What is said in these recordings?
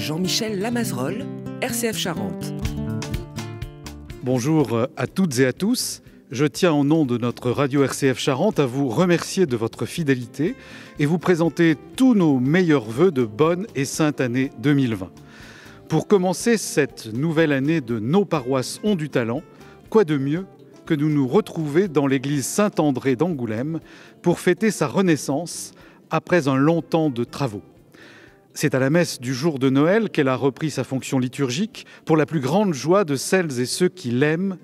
Jean-Michel Lamazerolle, RCF Charente. Bonjour à toutes et à tous. Je tiens au nom de notre radio RCF Charente à vous remercier de votre fidélité et vous présenter tous nos meilleurs vœux de bonne et sainte année 2020. Pour commencer cette nouvelle année de Nos paroisses ont du talent, quoi de mieux que de nous retrouver dans l'église Saint-André d'Angoulême pour fêter sa renaissance après un long temps de travaux. C'est à la messe du jour de Noël qu'elle a repris sa fonction liturgique pour la plus grande joie de celles et ceux qui l'aiment,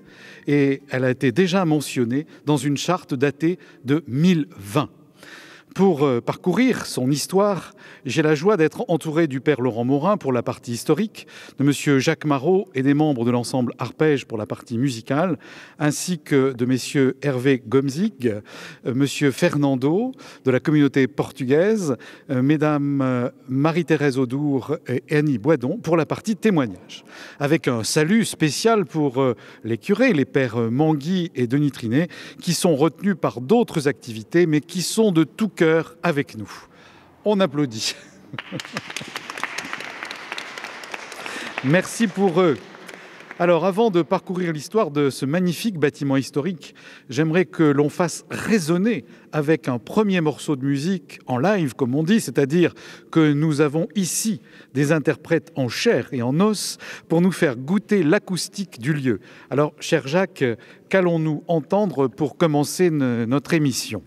et elle a été déjà mentionnée dans une charte datée de 1020. Pour parcourir son histoire, j'ai la joie d'être entouré du père Laurent Morin pour la partie historique, de monsieur Jacques Marot et des membres de l'ensemble Arpège pour la partie musicale, ainsi que de messieurs Hervé Gomzig, monsieur Fernando de la communauté portugaise, mesdames Marie-Thérèse Audour et Annie Boisdon pour la partie témoignage. Avec un salut spécial pour les curés, les pères Mangui et Denis Trinet, qui sont retenus par d'autres activités, mais qui sont de tout cœur avec nous. On applaudit. Merci pour eux. Alors, avant de parcourir l'histoire de ce magnifique bâtiment historique, j'aimerais que l'on fasse résonner avec un premier morceau de musique en live, comme on dit, c'est-à-dire que nous avons ici des interprètes en chair et en os pour nous faire goûter l'acoustique du lieu. Alors, cher Jacques, qu'allons-nous entendre pour commencer notre émission ?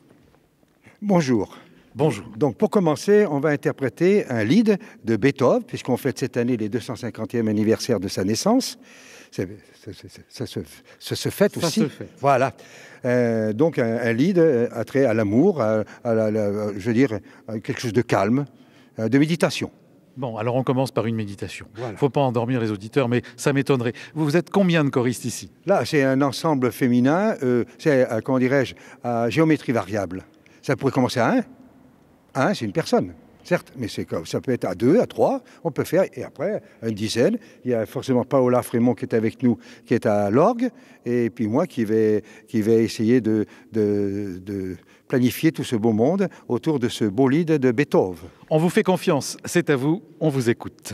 Bonjour. Bonjour. Donc pour commencer, on va interpréter un lied de Beethoven, puisqu'on fête cette année les 250e anniversaire de sa naissance. Ça se fête aussi. Ça se fait. Voilà. Donc un lied attrait à l'amour, je veux dire, à quelque chose de calme, de méditation. Bon, alors on commence par une méditation. Il Voilà. ne faut pas endormir les auditeurs, mais ça m'étonnerait. Vous êtes combien de choristes ici ? Là, c'est un ensemble féminin, c'est, comment dirais-je, à géométrie variable. Ça pourrait commencer à 1. 1, c'est une personne, certes, mais ça peut être à 2, à 3, on peut faire, et après, à une dizaine. Il y a forcément Paola Frémont qui est avec nous, qui est à l'orgue, et puis moi qui vais essayer de planifier tout ce beau monde autour de ce beau lied de Beethoven. On vous fait confiance, c'est à vous, on vous écoute.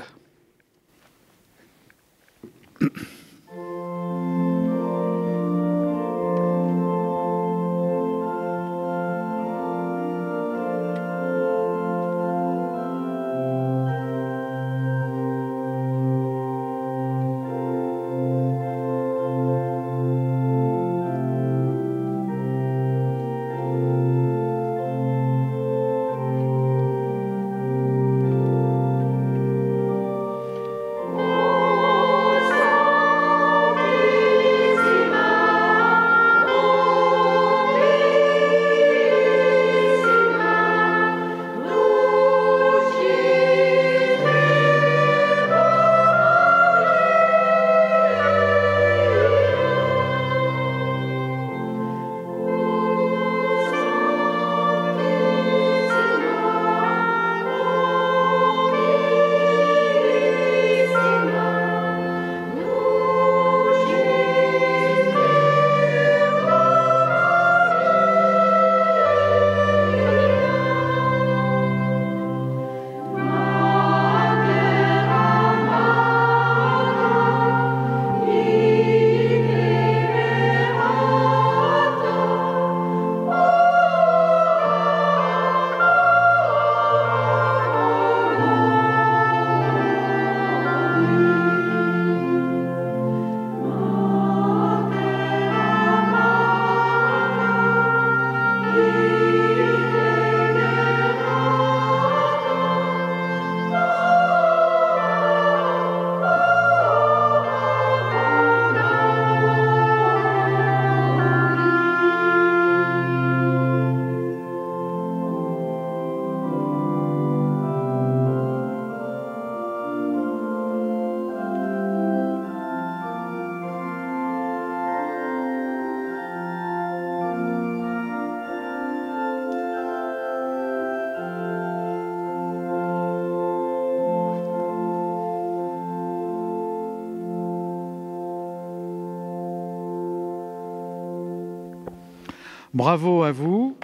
Bravo à vous.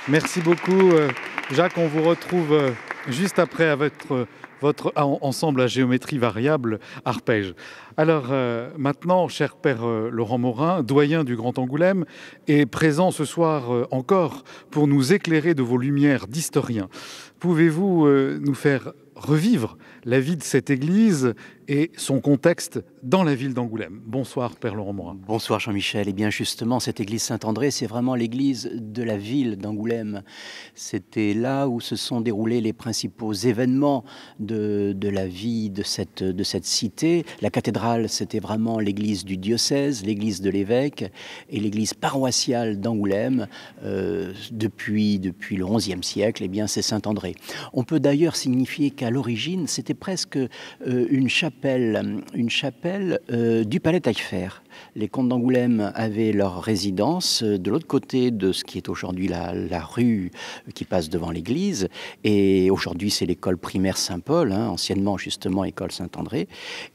Merci beaucoup, Jacques. On vous retrouve juste après à votre ensemble à géométrie variable, arpège. Alors maintenant, cher père Laurent Morin, doyen du Grand Angoulême, est présent ce soir encore pour nous éclairer de vos lumières d'historien. Pouvez-vous nous faire revivre la vie de cette église et son contexte dans la ville d'Angoulême? Bonsoir, Père Laurent Morin. Bonsoir Jean-Michel. Et bien justement, cette église Saint-André, c'est vraiment l'église de la ville d'Angoulême. C'était là où se sont déroulés les principaux événements de la vie de cette cité. La cathédrale, c'était vraiment l'église du diocèse, l'église de l'évêque et l'église paroissiale d'Angoulême depuis le XIe siècle. Eh bien, c'est Saint-André. On peut d'ailleurs signifier qu'à l'origine, c'était presque une chapelle du palais Taillefer. Les comtes d'Angoulême avaient leur résidence de l'autre côté de ce qui est aujourd'hui la rue qui passe devant l'église. Et aujourd'hui, c'est l'école primaire Saint-Paul, anciennement justement école Saint-André.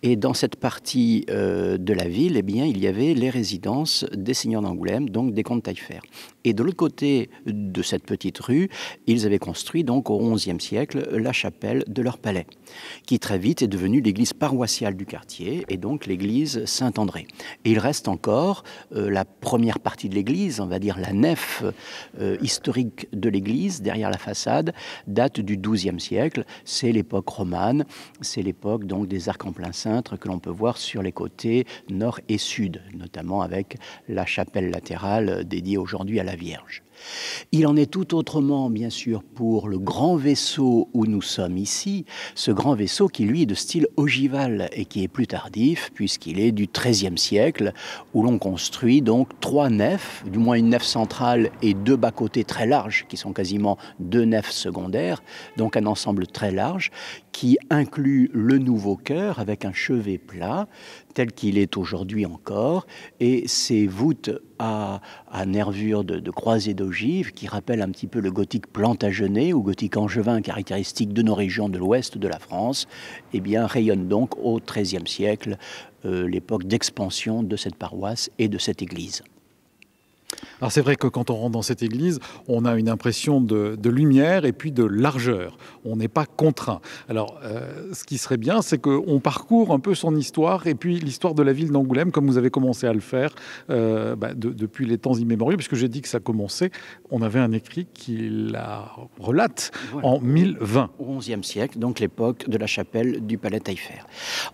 Et dans cette partie de la ville, eh bien, il y avait les résidences des seigneurs d'Angoulême, donc des comtes Taillefer. Et de l'autre côté de cette petite rue, ils avaient construit donc au XIe siècle la chapelle de leur palais, qui très vite est devenue l'église paroissiale du quartier et donc l'église Saint-André. Et il reste encore la première partie de l'église, on va dire la nef historique de l'église, derrière la façade, date du XIIe siècle. C'est l'époque romane, c'est l'époque donc des arcs en plein cintre que l'on peut voir sur les côtés nord et sud, notamment avec la chapelle latérale dédiée aujourd'hui à la Vierge. Il en est tout autrement, bien sûr, pour le grand vaisseau où nous sommes ici, ce grand vaisseau qui, lui, est de style ogival et qui est plus tardif, puisqu'il est du XIIIe siècle, où l'on construit donc 3 nefs, du moins une nef centrale et 2 bas-côtés très larges, qui sont quasiment 2 nefs secondaires, donc un ensemble très large, qui inclut le nouveau chœur avec un chevet plat, tel qu'il est aujourd'hui encore, et ses voûtes à nervures de croisées d'ogives qui rappellent un petit peu le gothique plantagenet ou gothique angevin caractéristique de nos régions de l'ouest de la France, eh bien rayonnent donc au XIIIe siècle, l'époque d'expansion de cette paroisse et de cette église. Alors c'est vrai que quand on rentre dans cette église, on a une impression de lumière et puis de largeur. On n'est pas contraint. Alors ce qui serait bien, c'est qu'on parcourt un peu son histoire et puis l'histoire de la ville d'Angoulême, comme vous avez commencé à le faire depuis les temps immémoriaux, puisque j'ai dit que ça commençait. On avait un écrit qui la relate en 1020. Au XIe siècle, donc l'époque de la chapelle du palais Taillefer.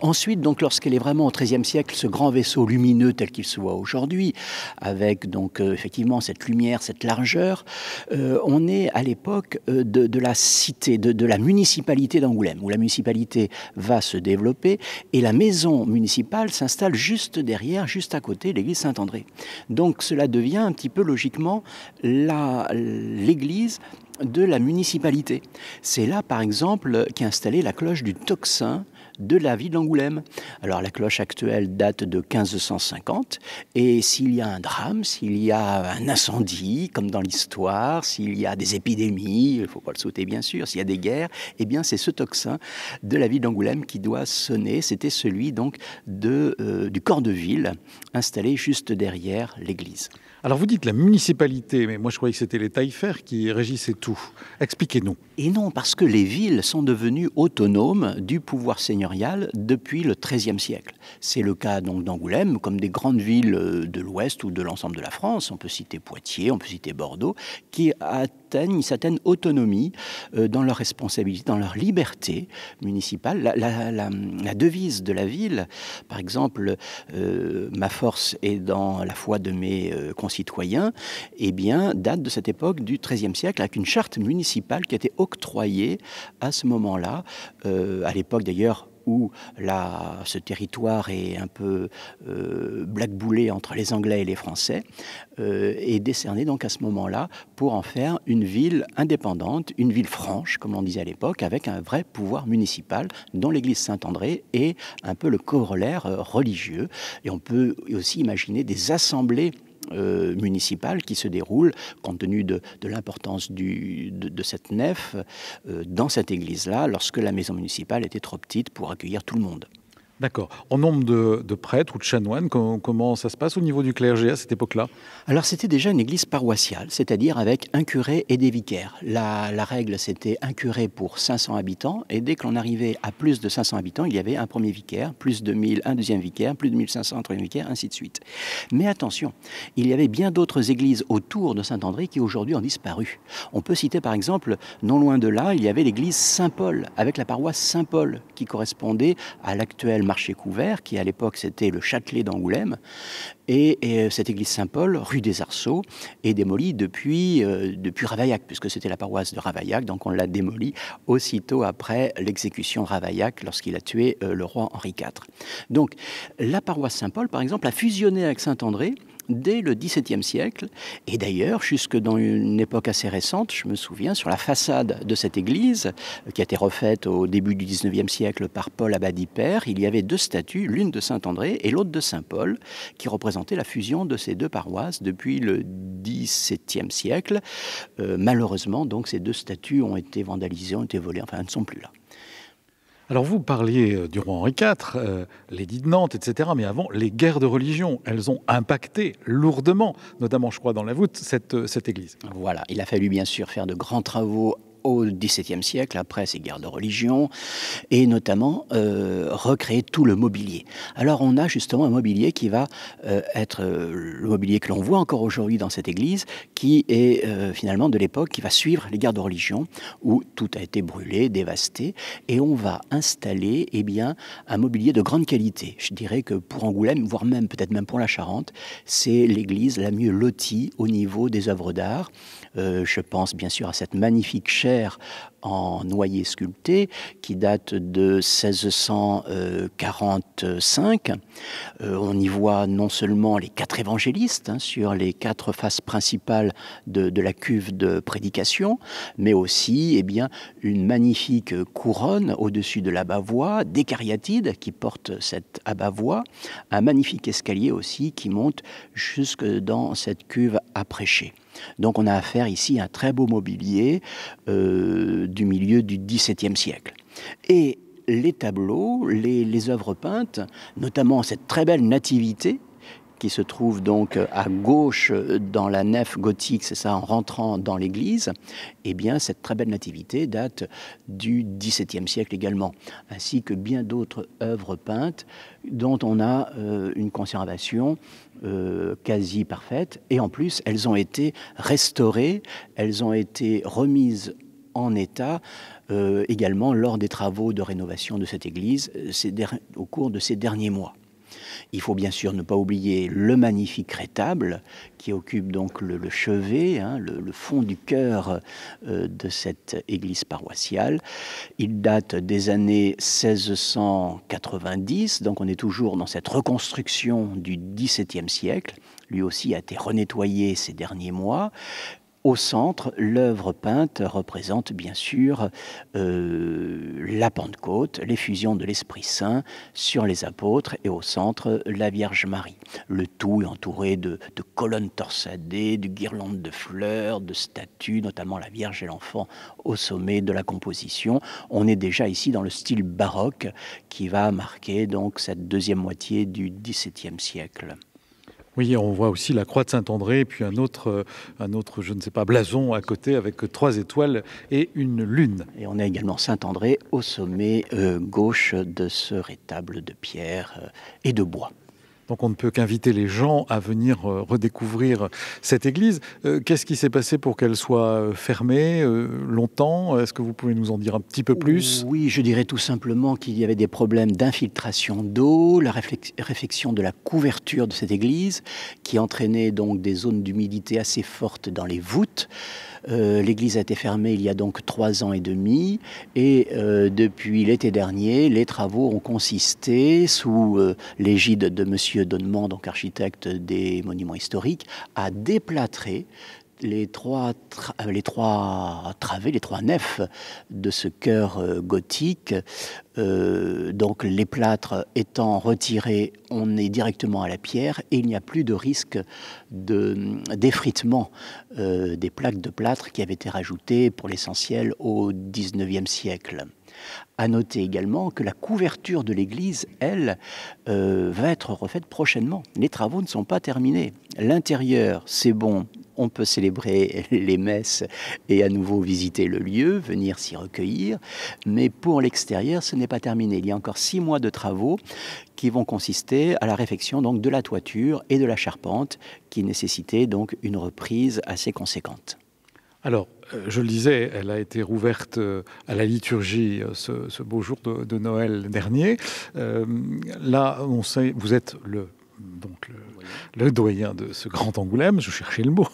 Ensuite, donc lorsqu'elle est vraiment au XIIIe siècle, ce grand vaisseau lumineux tel qu'il se voit aujourd'hui, avec donc effectivement cette lumière, cette largeur, on est à l'époque de la cité, de la municipalité d'Angoulême, où la municipalité va se développer et la maison municipale s'installe juste derrière, juste à côté de l'église Saint-André. Donc cela devient un petit peu logiquement l'église de la municipalité. C'est là, par exemple, qu'est installée la cloche du tocsin de la ville d'Angoulême. Alors la cloche actuelle date de 1550 et s'il y a un drame, s'il y a un incendie comme dans l'histoire, s'il y a des épidémies, il ne faut pas le souhaiter bien sûr, s'il y a des guerres, eh bien c'est ce tocsin de la ville d'Angoulême qui doit sonner. C'était celui donc du corps de ville installé juste derrière l'église. Alors vous dites la municipalité, mais moi je croyais que c'était les Taillefer qui régissaient tout. Expliquez-nous. Et non, parce que les villes sont devenues autonomes du pouvoir seigneurial depuis le XIIIe siècle. C'est le cas donc d'Angoulême, comme des grandes villes de l'Ouest ou de l'ensemble de la France. On peut citer Poitiers, on peut citer Bordeaux, qui atteignent une certaine autonomie dans leur responsabilité, dans leur liberté municipale. La devise de la ville, par exemple, ma force est dans la foi de mes concitoyens, eh bien, date de cette époque du XIIIe siècle, avec une charte municipale qui a été octroyée à ce moment-là, à l'époque d'ailleurs où ce territoire est un peu blackboulé entre les Anglais et les Français, est décerné donc à ce moment-là pour en faire une ville indépendante, une ville franche, comme on disait à l'époque, avec un vrai pouvoir municipal dont l'église Saint-André est un peu le corollaire religieux. Et on peut aussi imaginer des assemblées municipale qui se déroule, compte tenu de l'importance de cette nef, dans cette église-là, lorsque la maison municipale était trop petite pour accueillir tout le monde. D'accord. En nombre de prêtres ou de chanoines, comment ça se passe au niveau du clergé à cette époque-là? Alors c'était déjà une église paroissiale, c'est-à-dire avec un curé et des vicaires. La règle, c'était un curé pour 500 habitants, et dès que l'on arrivait à plus de 500 habitants, il y avait un premier vicaire, plus de 1000, un deuxième vicaire, plus de 1500, un troisième vicaire, ainsi de suite. Mais attention, il y avait bien d'autres églises autour de Saint-André qui aujourd'hui ont disparu. On peut citer par exemple, non loin de là, il y avait l'église Saint-Paul, avec la paroisse Saint-Paul, qui correspondait à l'actuel marché couvert, qui à l'époque c'était le Châtelet d'Angoulême. Et cette église Saint-Paul, rue des Arceaux, est démolie depuis Ravaillac, puisque c'était la paroisse de Ravaillac, donc on l'a démolie aussitôt après l'exécution de Ravaillac, lorsqu'il a tué le roi Henri IV. Donc la paroisse Saint-Paul, par exemple, a fusionné avec Saint-André dès le XVIIe siècle, et d'ailleurs, jusque dans une époque assez récente, je me souviens, sur la façade de cette église, qui a été refaite au début du XIXe siècle par Paul Abadie père, il y avait deux statues, l'une de Saint-André et l'autre de Saint-Paul, qui représentaient la fusion de ces deux paroisses depuis le XVIIe siècle. Malheureusement, donc, ces deux statues ont été vandalisées, ont été volées, enfin, elles ne sont plus là. Alors vous parliez du roi Henri IV, l'édit de Nantes, etc. Mais avant, les guerres de religion, elles ont impacté lourdement, notamment je crois dans la voûte, cette église. Voilà, il a fallu bien sûr faire de grands travaux au XVIIe siècle, après ces guerres de religion, et notamment recréer tout le mobilier. Alors on a justement un mobilier qui va être le mobilier que l'on voit encore aujourd'hui dans cette église, qui est finalement de l'époque qui va suivre les guerres de religion, où tout a été brûlé, dévasté, et on va installer un mobilier de grande qualité. Je dirais que pour Angoulême, voire même peut-être même pour la Charente, c'est l'église la mieux lotie au niveau des œuvres d'art. Je pense bien sûr à cette magnifique chaire en noyer sculpté qui date de 1645. On y voit non seulement les 4 évangélistes sur les 4 faces principales de la cuve de prédication, mais aussi une magnifique couronne au-dessus de l'abat-voix, des cariatides qui portent cette abat-voix, un magnifique escalier aussi qui monte jusque dans cette cuve à prêcher. Donc on a affaire ici à un très beau mobilier du milieu du XVIIe siècle. Et les tableaux, les œuvres peintes, notamment cette très belle nativité qui se trouve donc à gauche dans la nef gothique, c'est ça, en rentrant dans l'église, cette très belle nativité date du XVIIe siècle également, ainsi que bien d'autres œuvres peintes dont on a une conservation quasi parfaite, et en plus elles ont été restaurées, elles ont été remises en état également lors des travaux de rénovation de cette église au cours de ces derniers mois. Il faut bien sûr ne pas oublier le magnifique rétable qui occupe donc le chevet, le fond du chœur de cette église paroissiale. Il date des années 1690, donc on est toujours dans cette reconstruction du XVIIe siècle. Lui aussi a été renettoyé ces derniers mois. Au centre, l'œuvre peinte représente bien sûr la Pentecôte, l'effusion de l'Esprit Saint sur les apôtres, et au centre, la Vierge Marie. Le tout est entouré de colonnes torsadées, de guirlandes de fleurs, de statues, notamment la Vierge et l'Enfant au sommet de la composition. On est déjà ici dans le style baroque qui va marquer donc cette deuxième moitié du XVIIe siècle. Oui, on voit aussi la croix de Saint-André, et puis un autre, je ne sais pas, blason à côté avec 3 étoiles et une lune. Et on a également Saint-André au sommet gauche de ce rétable de pierre et de bois. Donc on ne peut qu'inviter les gens à venir redécouvrir cette église. Qu'est-ce qui s'est passé pour qu'elle soit fermée longtemps? Est-ce que vous pouvez nous en dire un petit peu plus? Oui, je dirais tout simplement qu'il y avait des problèmes d'infiltration d'eau, la réfection de la couverture de cette église, qui entraînait donc des zones d'humidité assez fortes dans les voûtes. L'église a été fermée il y a donc 3 ans et demi, et depuis l'été dernier, les travaux ont consisté, sous l'égide de Monsieur Donnement, donc architecte des monuments historiques, à déplâtrer les trois travées, les trois nefs de ce chœur gothique. Donc les plâtres étant retirés, on est directement à la pierre et il n'y a plus de risque d'effritement des plaques de plâtre qui avaient été rajoutées pour l'essentiel au XIXe siècle. À noter également que la couverture de l'église, elle, va être refaite prochainement. Les travaux ne sont pas terminés. L'intérieur, c'est bon, on peut célébrer les messes et à nouveau visiter le lieu, venir s'y recueillir. Mais pour l'extérieur, ce n'est pas terminé. Il y a encore 6 mois de travaux qui vont consister à la réfection donc, de la toiture et de la charpente, qui nécessitaient donc une reprise assez conséquente. Alors, je le disais, elle a été rouverte à la liturgie ce beau jour de Noël dernier. Là, on sait, vous êtes le doyen de ce grand Angoulême, je cherchais le mot.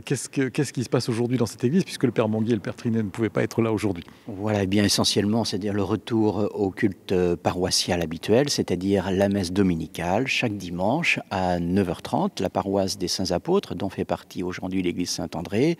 Qu'est-ce qui se passe aujourd'hui dans cette église, puisque le père Manguier et le père Trinet ne pouvaient pas être là aujourd'hui? Voilà, bien essentiellement, c'est-à-dire le retour au culte paroissial habituel, c'est-à-dire la messe dominicale, chaque dimanche à 9h30, la paroisse des Saints-Apôtres, dont fait partie aujourd'hui l'église Saint-André,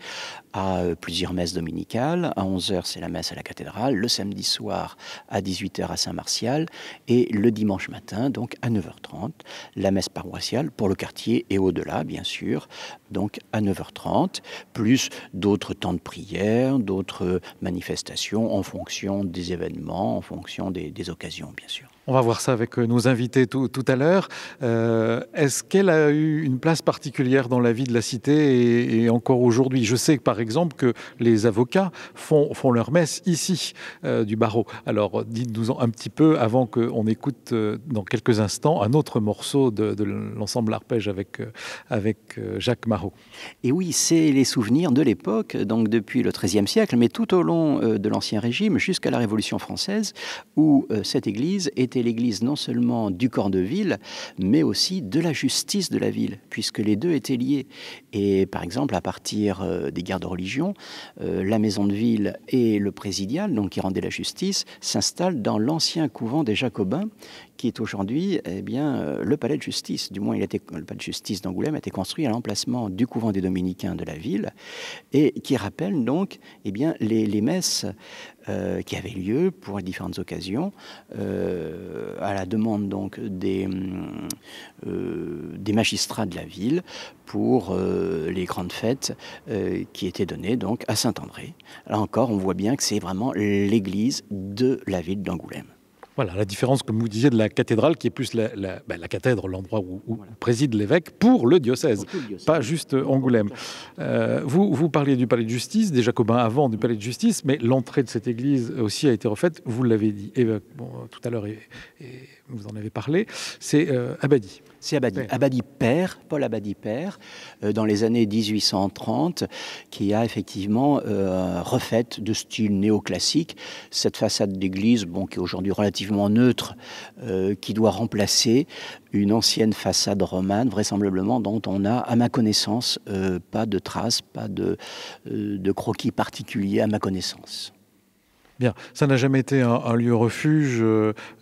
a plusieurs messes dominicales. À 11h, c'est la messe à la cathédrale, le samedi soir à 18h à Saint-Martial, et le dimanche matin, donc à 9h30, la messe paroissiale pour le quartier et au-delà, bien sûr, donc à 9h30, plus d'autres temps de prière, d'autres manifestations en fonction des événements, en fonction des occasions, bien sûr. On va voir ça avec nos invités tout à l'heure. Est-ce qu'elle a eu une place particulière dans la vie de la cité et encore aujourd'hui? Je sais par exemple que les avocats font leur messe ici, du barreau. Alors dites-nous un petit peu, avant qu'on écoute dans quelques instants un autre morceau de l'ensemble arpège avec Jacques Marot. Et oui, c'est les souvenirs de l'époque, donc depuis le XIIIe siècle, mais tout au long de l'Ancien Régime jusqu'à la Révolution française, où cette église était l'église non seulement du corps de ville, mais aussi de la justice de la ville, puisque les deux étaient liés. Et par exemple, à partir des guerres de religion, la maison de ville et le présidial, donc qui rendait la justice, s'installent dans l'ancien couvent des Jacobins, qui est aujourd'hui le palais de justice. Du moins, le palais de justice d'Angoulême a été construit à l'emplacement du couvent des Dominicains de la ville et qui rappelle donc les messes qui avaient lieu pour les différentes occasions à la demande donc des magistrats de la ville pour les grandes fêtes qui étaient données donc à Saint-André. Là encore, on voit bien que c'est vraiment l'église de la ville d'Angoulême. Voilà, la différence, comme vous disiez, de la cathédrale, qui est plus la cathèdre, l'endroit où préside l'évêque pour le diocèse, pas juste Angoulême. Vous parliez du palais de justice, des Jacobins avant du palais de justice, mais l'entrée de cette église aussi a été refaite, vous l'avez dit tout à l'heure, et vous en avez parlé, c'est Abadie. C'est Abadie. Abadie père, Paul Abadie père, dans les années 1830, qui a effectivement refaite de style néoclassique cette façade d'église, qui est aujourd'hui relativement neutre, qui doit remplacer une ancienne façade romane, vraisemblablement, dont on n'a, à ma connaissance, pas de traces, pas de croquis particuliers à ma connaissance. Bien, ça n'a jamais été un lieu refuge.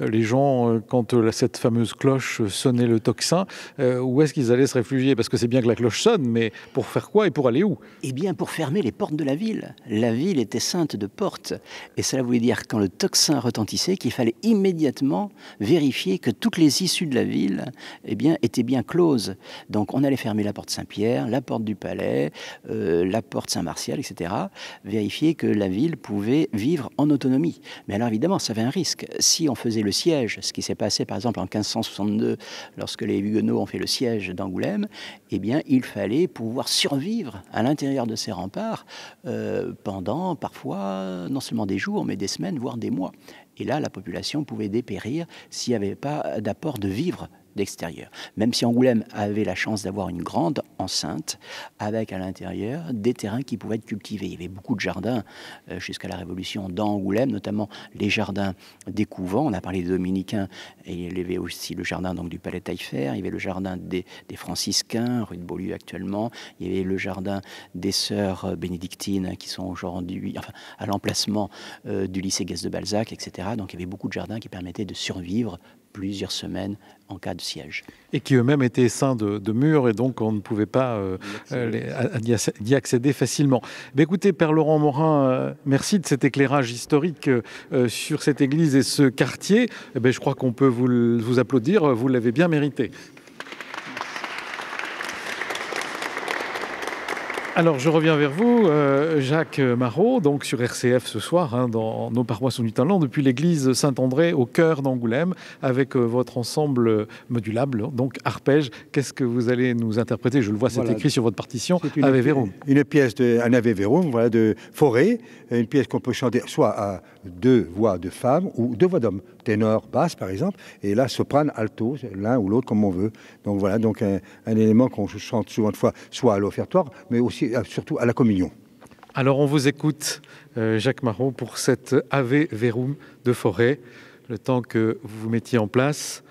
Les gens, quand cette fameuse cloche sonnait le tocsin, où est-ce qu'ils allaient se réfugier? Parce que c'est bien que la cloche sonne, mais pour faire quoi et pour aller où? Eh bien, pour fermer les portes de la ville. La ville était ceinte de portes. Et cela voulait dire, quand le tocsin retentissait, qu'il fallait immédiatement vérifier que toutes les issues de la ville étaient bien closes. Donc, on allait fermer la porte Saint-Pierre, la porte du Palais, la porte Saint-Martial, etc. Vérifier que la ville pouvait vivre en autonomie. Mais alors évidemment, ça avait un risque. Si on faisait le siège, ce qui s'est passé par exemple en 1562, lorsque les Huguenots ont fait le siège d'Angoulême, il fallait pouvoir survivre à l'intérieur de ces remparts pendant parfois non seulement des jours, mais des semaines, voire des mois. Et là, la population pouvait dépérir s'il n'y avait pas d'apport de vivres d'extérieur. Même si Angoulême avait la chance d'avoir une grande enceinte avec à l'intérieur des terrains qui pouvaient être cultivés. Il y avait beaucoup de jardins jusqu'à la Révolution dans Angoulême, notamment les jardins des couvents. On a parlé des Dominicains et il y avait aussi le jardin donc, du Palais Taillefer. Il y avait le jardin des Franciscains, rue de Beaulieu actuellement. Il y avait le jardin des Sœurs bénédictines qui sont aujourd'hui à l'emplacement du lycée Guest de Balzac, etc. Donc il y avait beaucoup de jardins qui permettaient de survivre plusieurs semaines en cas de siège. Et qui eux-mêmes étaient ceints de murs, et donc on ne pouvait pas y accéder facilement. Mais écoutez, Père Laurent Morin, merci de cet éclairage historique sur cette église et ce quartier. Je crois qu'on peut vous applaudir, vous l'avez bien mérité. Alors, je reviens vers vous, Jacques Marot, donc sur RCF ce soir, dans nos paroisses au Talent, depuis l'église Saint-André au cœur d'Angoulême, avec votre ensemble modulable, donc arpège. Qu'est-ce que vous allez nous interpréter? Je le vois, c'est écrit sur votre partition, Ave Verum. Une pièce un Ave Verum, voilà, de Fauré, une pièce qu'on peut chanter soit à 2 voix de femmes ou 2 voix d'hommes, ténor, basse par exemple, et là soprane, alto, l'un ou l'autre comme on veut. Donc voilà, donc un élément qu'on chante souvent de fois, soit à l'offertoire, mais aussi surtout à la communion. Alors on vous écoute, Jacques Marot, pour cette Ave Verum de Fauré, le temps que vous vous mettiez en place.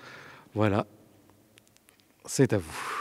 Voilà, c'est à vous.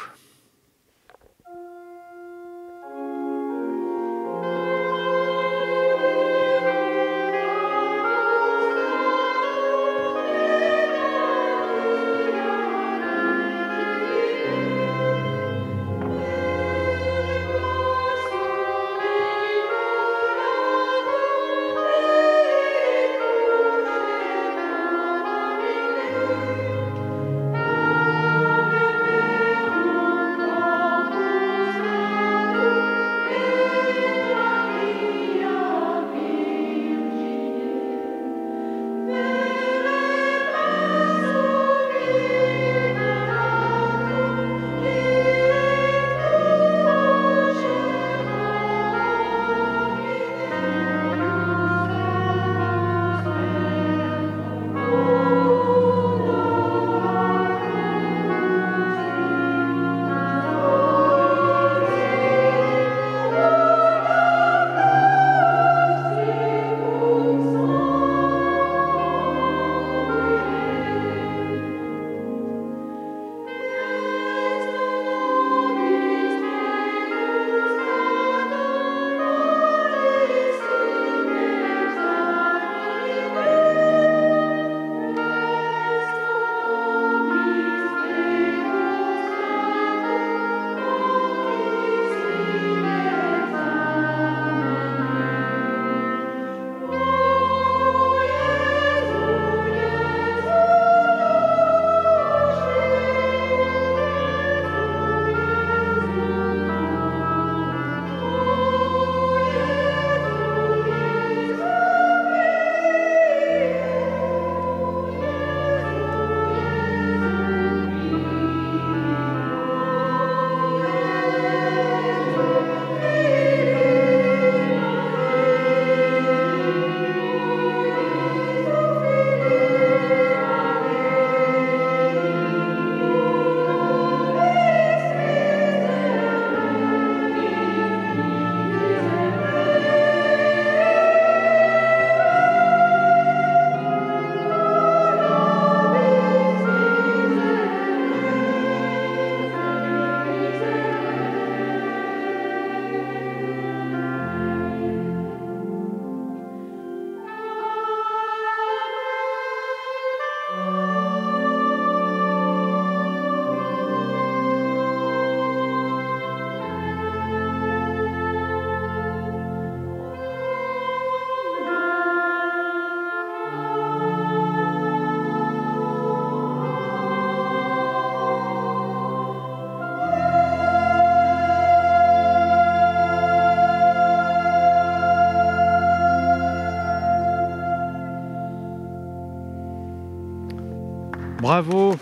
Bravo,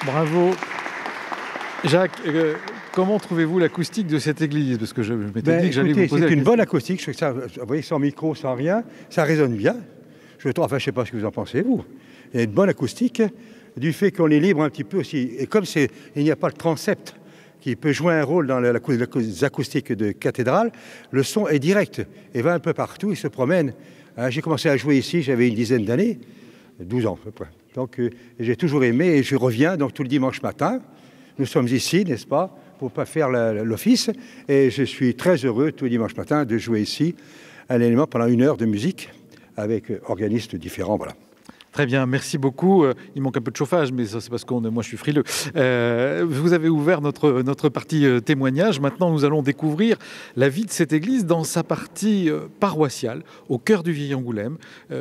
bravo. Jacques, comment trouvez-vous l'acoustique de cette église? Parce que je m'étais dit que j'allais vous poser c'est une bonne acoustique. Je trouve que ça, vous voyez, sans micro, sans rien, ça résonne bien. Je ne sais pas ce que vous en pensez, vous. Il y a une bonne acoustique, du fait qu'on est libre un petit peu aussi. Et comme il n'y a pas de transept qui peut jouer un rôle dans les acoustiques de cathédrale, le son est direct et va un peu partout, il se promène. J'ai commencé à jouer ici, j'avais une dizaine d'années, 12 ans à peu près. Donc j'ai toujours aimé et je reviens donc tout le dimanche matin. Nous sommes ici, n'est-ce pas, pour pas faire l'office. Et je suis très heureux tout le dimanche matin de jouer ici un élément pendant 1 heure de musique avec organistes différents. Voilà. Très bien, merci beaucoup. Il manque un peu de chauffage, mais ça c'est parce que moi je suis frileux. Vous avez ouvert notre partie témoignage. Maintenant, nous allons découvrir la vie de cette église dans sa partie paroissiale, au cœur du Vieil Angoulême.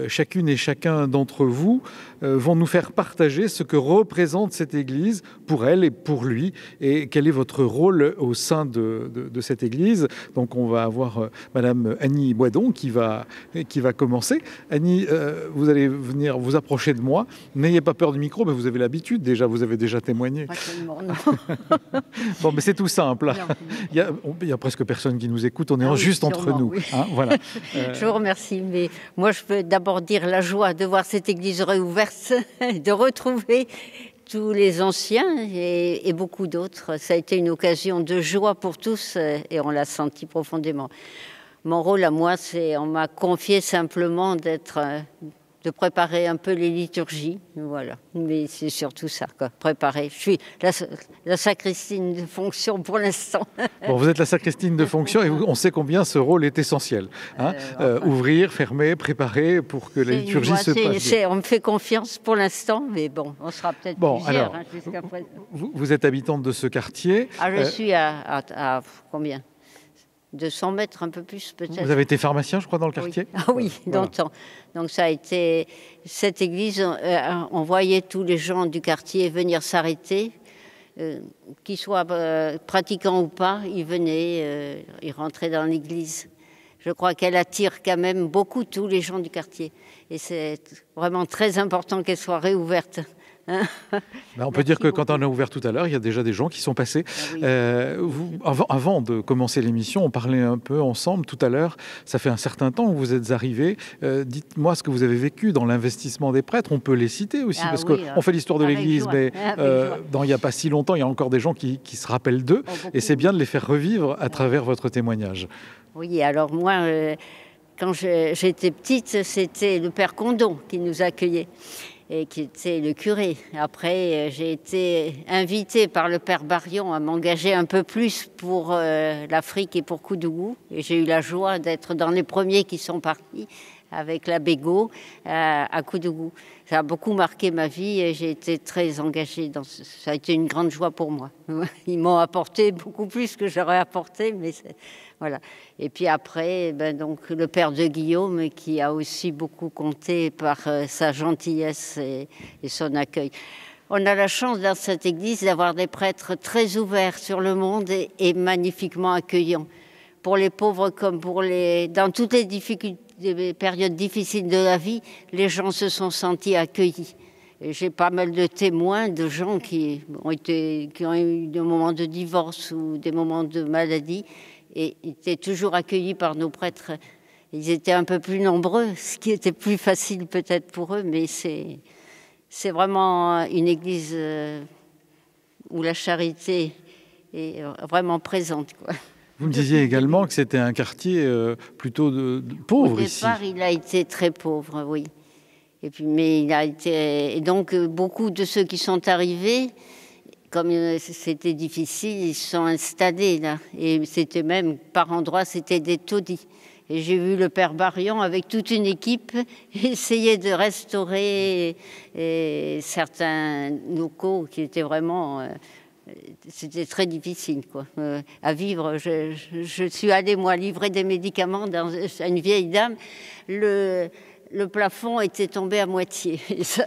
Chacune et chacun d'entre vous vont nous faire partager ce que représente cette église pour elle et pour lui, et quel est votre rôle au sein de cette église. Donc on va avoir Madame Annie Boidon qui va commencer. Annie, vous allez venir vous approcher de moi. N'ayez pas peur du micro, mais vous avez l'habitude déjà, vous avez déjà témoigné. Bon, mais c'est tout simple. Il y a presque personne qui nous écoute, on est juste entre nous. Oui. Hein, voilà. Je vous remercie, mais moi je peux d'abord dire la joie de voir cette église réouverte, de retrouver tous les anciens et beaucoup d'autres. Ça a été une occasion de joie pour tous et on l'a senti profondément. Mon rôle à moi, on m'a confié simplement de préparer un peu les liturgies, voilà. Mais c'est surtout ça, quoi, préparer. Je suis la sacristine de fonction pour l'instant. Bon, vous êtes la sacristine de fonction et on sait combien ce rôle est essentiel. Hein, ouvrir, fermer, préparer pour que la liturgie se passe bien. On me fait confiance pour l'instant, mais bon, on sera peut-être plusieurs jusqu'à présent. Vous êtes habitante de ce quartier. Je suis à combien 200 mètres, un peu plus peut-être. Vous avez été pharmacien, je crois, dans le quartier. Oui, oui, voilà. Longtemps. Donc ça a été... Cette église, on voyait tous les gens du quartier venir s'arrêter, qu'ils soient pratiquants ou pas, ils venaient, ils rentraient dans l'église. Je crois qu'elle attire quand même beaucoup tous les gens du quartier. Et c'est vraiment très important qu'elle soit réouverte. On peut dire que quand on a ouvert tout à l'heure, il y a déjà des gens qui sont passés. Oui. Avant de commencer l'émission, on parlait un peu ensemble tout à l'heure. Ça fait un certain temps que vous êtes arrivés. Dites-moi ce que vous avez vécu dans l'investissement des prêtres. On peut les citer aussi, parce qu'on fait l'histoire de l'Église, mais il n'y a pas si longtemps, il y a encore des gens qui se rappellent d'eux. Et c'est bien de les faire revivre à travers votre témoignage. Oui, alors moi, quand j'étais petite, c'était le père Condon qui nous accueillait. Et qui était le curé. Après, j'ai été invitée par le père Barion à m'engager un peu plus pour l'Afrique et pour Koudougou. Et j'ai eu la joie d'être dans les premiers qui sont partis avec l'abbé Gault à Koudougou. Ça a beaucoup marqué ma vie et j'ai été très engagée dans ça a été une grande joie pour moi. Ils m'ont apporté beaucoup plus que j'aurais apporté, mais voilà. Et puis après, donc le père de Guillaume qui a aussi beaucoup compté par sa gentillesse et son accueil. On a la chance dans cette église d'avoir des prêtres très ouverts sur le monde et magnifiquement accueillants. Pour les pauvres comme dans toutes les difficultés, des périodes difficiles de la vie, les gens se sont sentis accueillis. J'ai pas mal de témoins de gens qui ont eu des moments de divorce ou des moments de maladie et étaient toujours accueillis par nos prêtres. Ils étaient un peu plus nombreux, ce qui était plus facile peut-être pour eux, mais c'est vraiment une église où la charité est vraiment présente, quoi. Vous me disiez également que c'était un quartier plutôt de pauvre ici. Au départ, il a été très pauvre, oui. Et puis, mais il a été... Et donc, beaucoup de ceux qui sont arrivés, comme c'était difficile, ils se sont installés là. Et c'était même, par endroits, c'était des taudis. Et j'ai vu le père Barion, avec toute une équipe, essayer de restaurer certains locaux qui étaient vraiment... C'était très difficile, quoi, à vivre. Je suis allée, moi, livrer des médicaments à une vieille dame. Le plafond était tombé à moitié. Et ça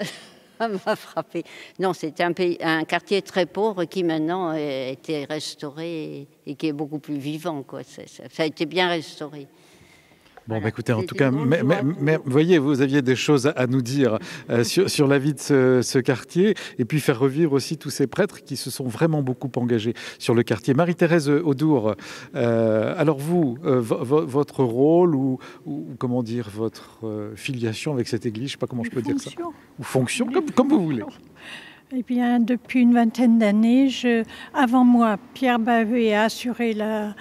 m'a frappé. Non, c'était un quartier très pauvre qui, maintenant, a été restauré et qui est beaucoup plus vivant, quoi. Ça a été bien restauré. Bon, voilà. Écoutez, en tout cas, mais voyez, vous aviez des choses à nous dire sur la vie de ce quartier et puis faire revivre aussi tous ces prêtres qui se sont vraiment beaucoup engagés sur le quartier. Marie-Thérèse Audour, alors vous, votre rôle ou comment dire, votre filiation avec cette église, je ne sais pas comment je peux dire ça. Ou fonction, comme vous voulez. Eh bien, depuis une vingtaine d'années, avant moi, Pierre Bavet a assuré la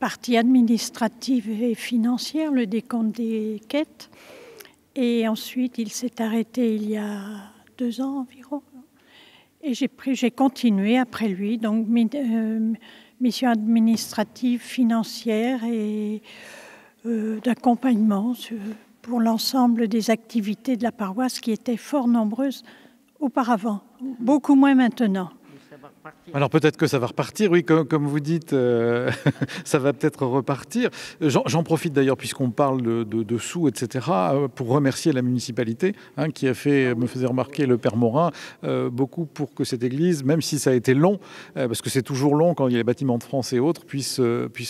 partie administrative et financière, le décompte des quêtes. Et ensuite, il s'est arrêté il y a 2 ans environ. Et j'ai continué après lui, donc mission administrative, financière et d'accompagnement pour l'ensemble des activités de la paroisse qui étaient fort nombreuses auparavant, beaucoup moins maintenant. Alors peut-être que ça va repartir, oui, comme vous dites, ça va peut-être repartir. J'en profite d'ailleurs, puisqu'on parle de sous, etc., pour remercier la municipalité qui a fait, me faisait remarquer le Père Morin, beaucoup pour que cette église, même si ça a été long, parce que c'est toujours long quand il y a les bâtiments de France et autres, puisse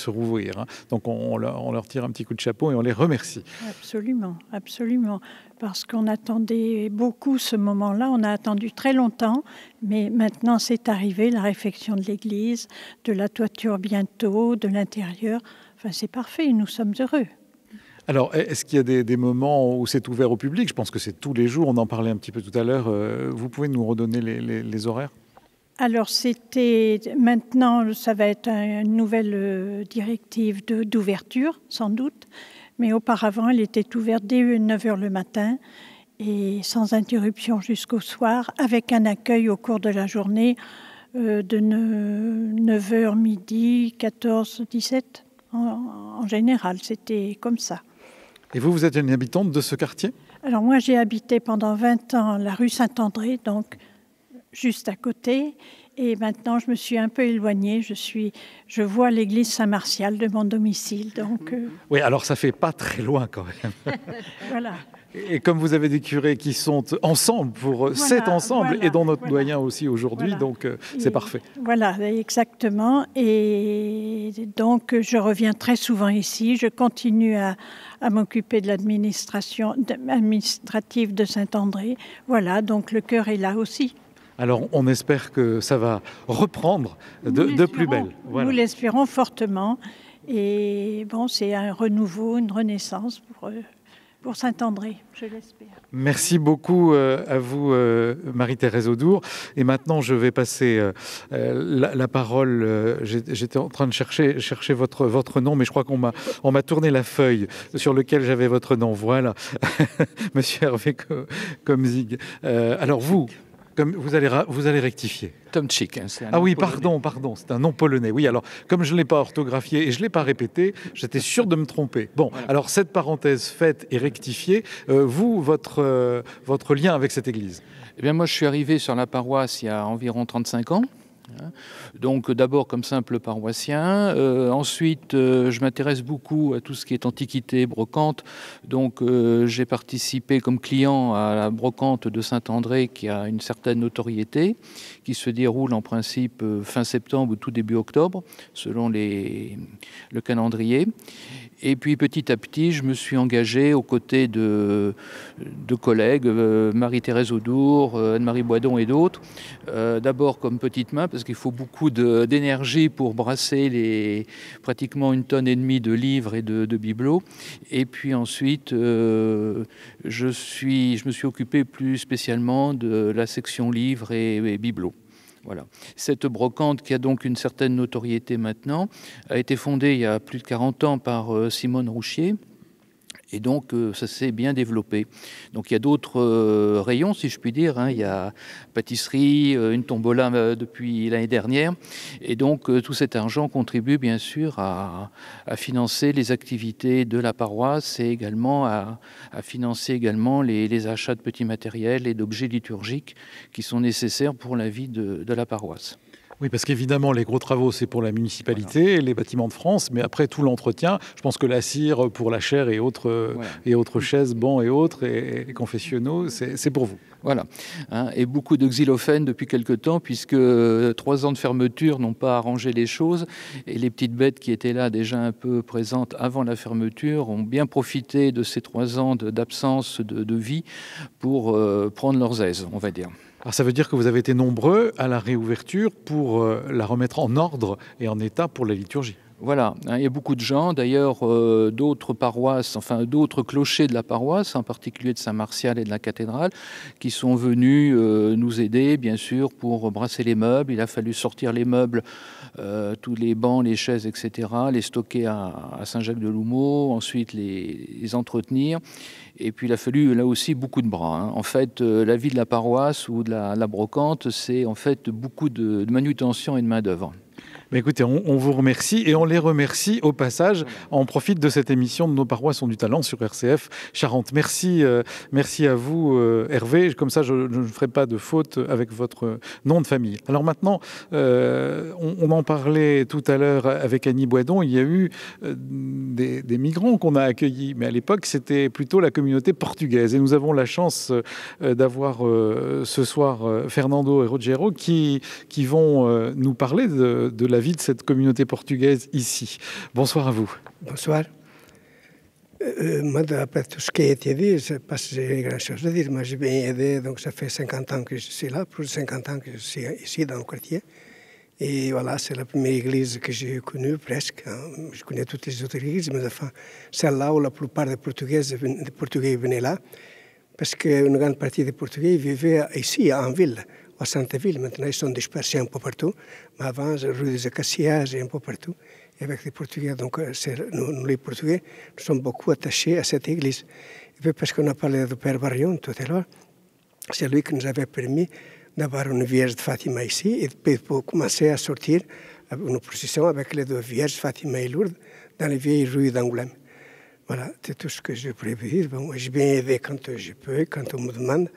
rouvrir. Donc on leur tire un petit coup de chapeau et on les remercie. Absolument, absolument. Parce qu'on attendait beaucoup ce moment-là, on a attendu très longtemps, mais maintenant c'est arrivé, la réfection de l'église, de la toiture bientôt, de l'intérieur. Enfin, c'est parfait, nous sommes heureux. Alors, est-ce qu'il y a des moments où c'est ouvert au public? Je pense que c'est tous les jours, on en parlait un petit peu tout à l'heure. Vous pouvez nous redonner les horaires? Alors, maintenant, ça va être une nouvelle directive d'ouverture, sans doute. Mais auparavant, elle était ouverte dès 9h le matin et sans interruption jusqu'au soir, avec un accueil au cours de la journée de 9h midi, 14, 17. En général, c'était comme ça. Et vous êtes une habitante de ce quartier? Alors moi, j'ai habité pendant 20 ans la rue Saint-André, donc juste à côté. Et maintenant, je me suis un peu éloignée. Je vois l'église Saint-Martial de mon domicile. Donc, Oui, alors ça fait pas très loin quand même. Voilà. Et comme vous avez des curés qui sont ensemble pour cet ensemble, et dont notre doyen aussi aujourd'hui, donc c'est parfait. Voilà, exactement. Et donc, je reviens très souvent ici. Je continue à m'occuper de l'administration administrative de Saint-André. Voilà, donc le cœur est là aussi. Alors, on espère que ça va reprendre de plus belle. Voilà. Nous l'espérons fortement. Et bon, c'est un renouveau, une renaissance pour Saint-André, je l'espère. Merci beaucoup à vous, Marie-Thérèse Audour. Et maintenant, je vais passer la parole. J'étais en train de chercher votre nom, mais je crois qu'on m'a tourné la feuille sur laquelle j'avais votre nom. Voilà, Monsieur Hervé Komzig. Alors vous allez rectifier. Tomczyk. Ah oui, pardon, c'est un nom polonais. Oui, alors, comme je ne l'ai pas orthographié et je ne l'ai pas répété, j'étais sûr de me tromper. Bon, voilà. Alors, cette parenthèse faite et rectifiée, vous, votre lien avec cette église? Eh bien, moi, je suis arrivé sur la paroisse il y a environ 35 ans. Donc d'abord comme simple paroissien, ensuite je m'intéresse beaucoup à tout ce qui est antiquité, brocante, donc j'ai participé comme client à la brocante de Saint-André qui a une certaine notoriété, qui se déroule en principe fin septembre ou tout début octobre, selon le calendrier. Et puis petit à petit, je me suis engagé aux côtés de collègues, Marie-Thérèse Audour, Anne-Marie Boidon et d'autres, d'abord comme petite main, parce qu'il faut beaucoup d'énergie pour brasser pratiquement 1,5 tonne de livres et de bibelots. Et puis ensuite, je me suis occupé plus spécialement de la section livres et bibelots. Voilà. Cette brocante, qui a donc une certaine notoriété maintenant, a été fondée il y a plus de 40 ans par Simone Rouchier. Et donc, ça s'est bien développé. Donc, il y a d'autres rayons, si je puis dire. Il y a pâtisserie, une tombola depuis l'année dernière. Et donc, tout cet argent contribue, bien sûr, à financer les activités de la paroisse et également à financer également les achats de petits matériels et d'objets liturgiques qui sont nécessaires pour la vie de la paroisse. Oui, parce qu'évidemment, les gros travaux, c'est pour la municipalité, voilà, les bâtiments de France, mais après, tout l'entretien, je pense que la cire pour la chaire et autres, voilà, et autres chaises, bancs et autres, et confessionnaux, c'est pour vous. Voilà, et beaucoup de xylophones depuis quelque temps, puisque 3 ans de fermeture n'ont pas arrangé les choses, et les petites bêtes qui étaient là déjà un peu présentes avant la fermeture ont bien profité de ces 3 ans d'absence de vie pour prendre leurs aises, on va dire. Alors ça veut dire que vous avez été nombreux à la réouverture pour la remettre en ordre et en état pour la liturgie. Voilà, il y a beaucoup de gens, d'ailleurs d'autres paroisses, enfin d'autres clochers de la paroisse, en particulier de Saint-Martial et de la cathédrale, qui sont venus nous aider, bien sûr, pour brasser les meubles. Il a fallu sortir les meubles, tous les bancs, les chaises, etc., les stocker à Saint-Jacques-de-Loumeau, ensuite les entretenir. Et puis il a fallu là aussi beaucoup de bras. En fait, la vie de la paroisse ou de la brocante, c'est en fait beaucoup de manutention et de main-d'œuvre. Mais écoutez, on vous remercie et on les remercie au passage. On profite de cette émission de Nos paroisses ont du talent sur RCF Charente. Merci, merci à vous, Hervé. Comme ça, je ne ferai pas de faute avec votre nom de famille. Alors maintenant, on en parlait tout à l'heure avec Annie Boidon. Il y a eu des migrants qu'on a accueillis, mais à l'époque, c'était plutôt la communauté portugaise. Et nous avons la chance d'avoir ce soir Fernando et Rogério qui vont nous parler de la vie de cette communauté portugaise ici. Bonsoir à vous. Bonsoir. Moi, d'après tout ce qui a été dit, je ne sais pas si j'ai grand chose à dire, mais j'ai bien aidé, donc ça fait 50 ans que je suis là, plus de 50 ans que je suis ici dans le quartier. Et voilà, c'est la première église que j'ai connue, presque. Je connais toutes les autres églises, mais enfin, celle-là où la plupart des Portugais venaient là, parce qu'une grande partie des Portugais vivaient ici, en ville, à Sainte-Ville. Maintenant, ils sont dispersés un peu partout. Mais avant, rue des Acacias et un peu partout. Et avec les Portugais, donc nous, les Portugais, nous sommes beaucoup attachés à cette église. Et puis, parce qu'on a parlé du Père Barrion tout à l'heure, c'est lui qui nous avait permis d'avoir une Vierge de Fatima ici. Et puis, pour commencer à sortir une procession avec les deux Vierges, Fatima et Lourdes, dans les vieilles rues d'Angoulême. Voilà, c'est tout ce que je pourrais vous dire. Bon, j'ai bien aidé quand je peux, quand on me demande.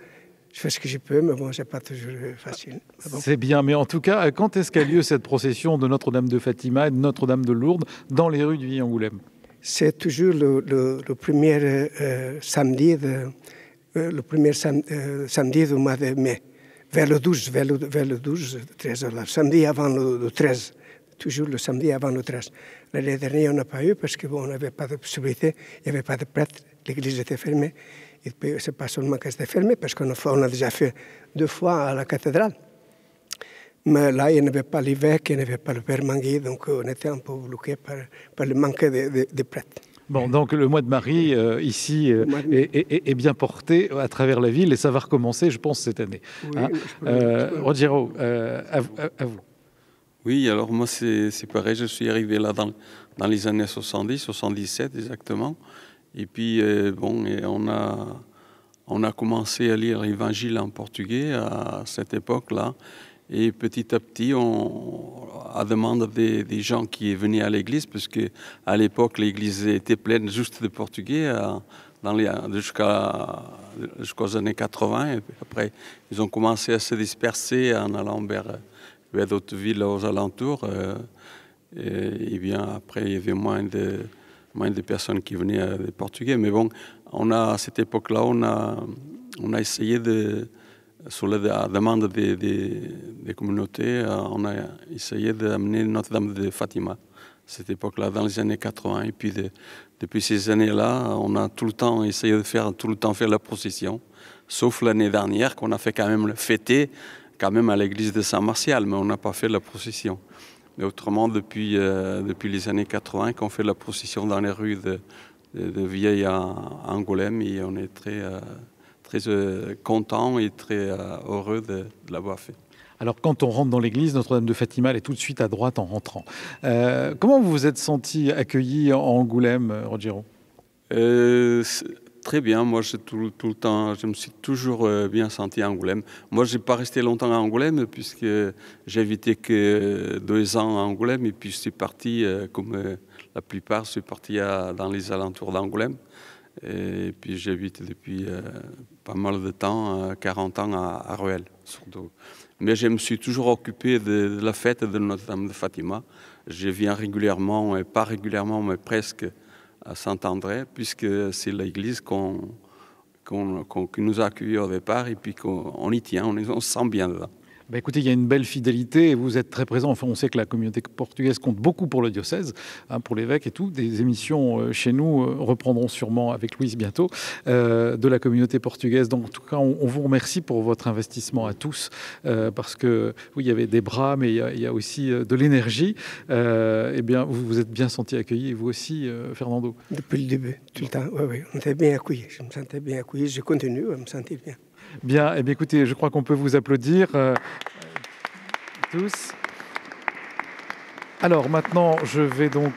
Je fais ce que je peux, mais bon, c'est pas toujours facile. Bon. C'est bien, mais en tout cas, quand est-ce qu'a lieu cette procession de Notre-Dame de Fatima et de Notre-Dame de Lourdes dans les rues du Vieil-Angoulême? C'est toujours le premier samedi, samedi du mois de mai, vers le 12, vers le 12, 13 heures, samedi avant le 13. Toujours le samedi avant le 13. L'année dernière, on n'a pas eu parce qu'on n'avait pas de possibilité, il n'y avait pas de prêtre, l'église était fermée. Et puis, c'est pas seulement qu'elle était fermée, parce qu'on a déjà fait 2 fois à la cathédrale. Mais là, il n'y avait pas l'évêque, il n'y avait pas le père Mangui, donc on était un peu bloqué par le manque de prêtres. Bon, donc le mois de Marie, ici, est bien porté à travers la ville, et ça va recommencer, je pense, cette année. Oui, Rogério, à vous. Oui, alors moi, c'est pareil, je suis arrivé là dans les années 70, 77 exactement. Et puis, on a commencé à lire l'Évangile en portugais à cette époque-là. Et petit à petit, à demande des gens qui venaient à l'église, parce qu'à l'époque, l'église était pleine juste de portugais jusqu'aux années 80. Et après, ils ont commencé à se disperser en allant vers d'autres villes aux alentours. Et bien, après, il y avait moins de personnes qui venaient des Portugais. Mais bon, à cette époque-là, on a essayé sur la demande des communautés, on a essayé d'amener Notre-Dame de Fatima. Cette époque-là, dans les années 80. Et puis, depuis ces années-là, on a tout le temps essayé de faire la procession. Sauf l'année dernière, qu'on a fait quand même fêter, quand même à l'église de Saint-Martial, mais on n'a pas fait la procession. Mais autrement, depuis les années 80, qu'on fait la procession dans les rues de Vieille à Angoulême, et on est très content et très heureux de l'avoir fait. Alors, quand on rentre dans l'église, Notre-Dame de Fatima, elle est tout de suite à droite en rentrant. Comment vous vous êtes senti accueilli en Angoulême, Rogério? Très bien. Moi, tout le temps, je me suis toujours bien senti à Angoulême. Moi, je n'ai pas resté longtemps à Angoulême, puisque j'ai habité que 2 ans à Angoulême, et puis je suis parti, comme la plupart, je suis parti dans les alentours d'Angoulême. Et puis j'ai habité depuis pas mal de temps, 40 ans à Ruel, surtout. Mais je me suis toujours occupé de la fête de Notre-Dame de Fatima. Je viens régulièrement, et pas régulièrement, mais presque, à Saint-André, puisque c'est l'église qui nous a accueillis au départ, et puis qu'on y tient, on se sent bien là. Bah écoutez, il y a une belle fidélité et vous êtes très présent. Enfin, on sait que la communauté portugaise compte beaucoup pour le diocèse, pour l'évêque et tout. Des émissions chez nous reprendront sûrement avec Louise bientôt de la communauté portugaise. Donc, en tout cas, on vous remercie pour votre investissement à tous parce que oui, il y avait des bras, mais il y a aussi de l'énergie. Eh bien, vous vous êtes bien senti accueilli et vous aussi, Fernando. Depuis le début, tout le temps. Oui, on était bien accueillis. Je me sentais bien accueilli. Je continue à me sentir bien. Bien, eh bien, écoutez, je crois qu'on peut vous applaudir tous. Alors maintenant, je vais donc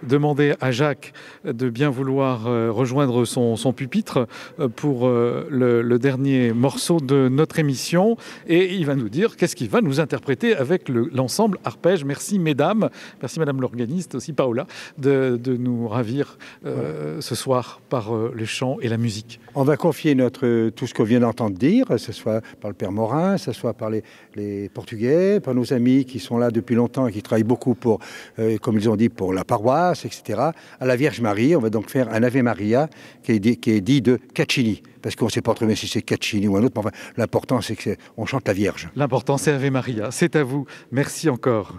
demander à Jacques de bien vouloir rejoindre son pupitre pour le dernier morceau de notre émission. Et il va nous dire qu'est-ce qu'il va nous interpréter avec l'ensemble Arpège. Merci mesdames, merci madame l'organiste, aussi Paola, de nous ravir ce soir par les chants et la musique. On va confier tout ce qu'on vient d'entendre dire, que ce soit par le Père Morin, que ce soit par les Portugais, par nos amis qui sont là depuis longtemps et qui travaillent beaucoup pour, comme ils ont dit, pour la paroisse, etc. À la Vierge Marie, on va donc faire un Ave Maria qui est dit de Caccini. Parce qu'on ne sait pas très bien si c'est Caccini ou un autre, mais enfin, l'important c'est qu'on chante la Vierge. L'important c'est Ave Maria. C'est à vous. Merci encore.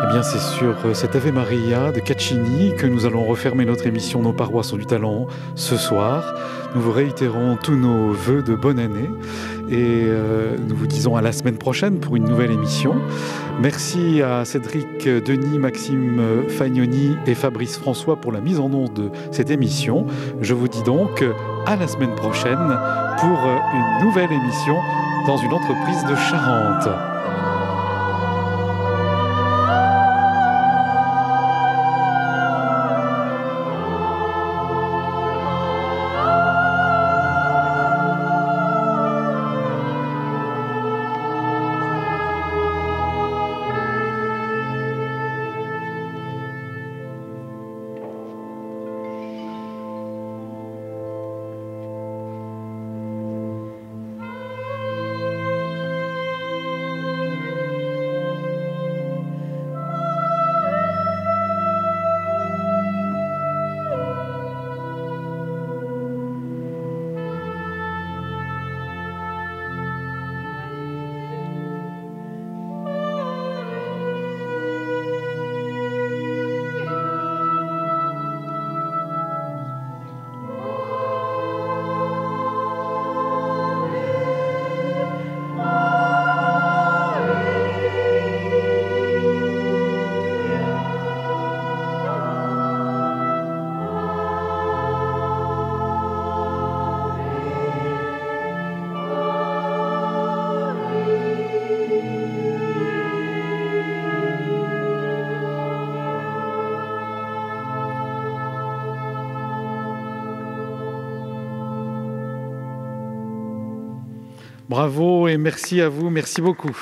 Eh bien, c'est sur cet Ave Maria de Caccini que nous allons refermer notre émission Nos paroisses ont du talent ce soir. Nous vous réitérons tous nos vœux de bonne année et nous vous disons à la semaine prochaine pour une nouvelle émission. Merci à Cédric Denis, Maxime Fagnoni et Fabrice François pour la mise en onde de cette émission. Je vous dis donc à la semaine prochaine pour une nouvelle émission dans une entreprise de Charente. Bravo et merci à vous, merci beaucoup.